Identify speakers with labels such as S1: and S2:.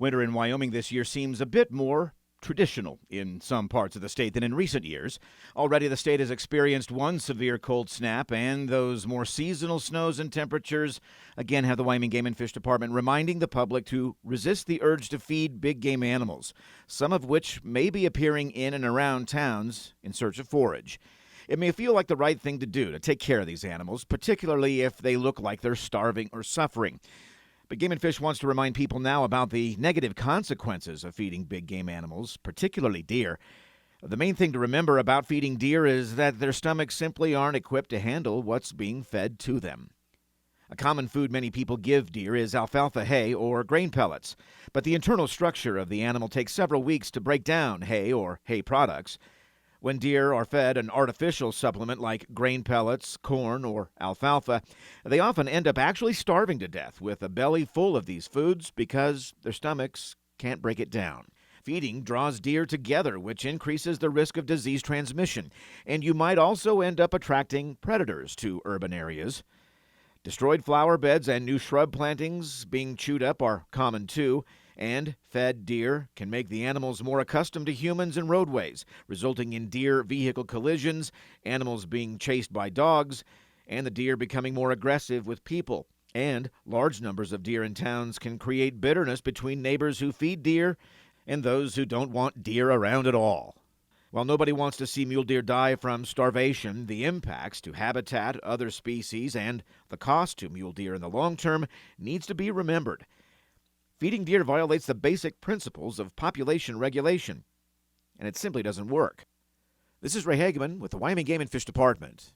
S1: Winter in Wyoming this year seems a bit more traditional in some parts of the state than in recent years. Already the state has experienced one severe cold snap, and those more seasonal snows and temperatures again have the Wyoming Game and Fish Department reminding the public to resist the urge to feed big game animals, some of which may be appearing in and around towns in search of forage. It may feel like the right thing to do to take care of these animals, particularly if they look like they're starving or suffering. But Game and Fish wants to remind people now about the negative consequences of feeding big game animals, particularly deer. The main thing to remember about feeding deer is that their stomachs simply aren't equipped to handle what's being fed to them. A common food many people give deer is alfalfa hay or grain pellets, but the internal structure of the animal takes several weeks to break down hay or hay products. When deer are fed an artificial supplement like grain pellets, corn, or alfalfa, they often end up actually starving to death with a belly full of these foods because their stomachs can't break it down. Feeding draws deer together, which increases the risk of disease transmission, and you might also end up attracting predators to urban areas. Destroyed flower beds and new shrub plantings being chewed up are common too, and fed deer can make the animals more accustomed to humans and roadways, resulting in deer vehicle collisions, animals being chased by dogs, and the deer becoming more aggressive with people. And large numbers of deer in towns can create bitterness between neighbors who feed deer and those who don't want deer around at all. While nobody wants to see mule deer die from starvation, the impacts to habitat, other species, and the cost to mule deer in the long term needs to be remembered. Feeding deer violates the basic principles of population regulation, and it simply doesn't work. This is Ray Hageman with the Wyoming Game and Fish Department.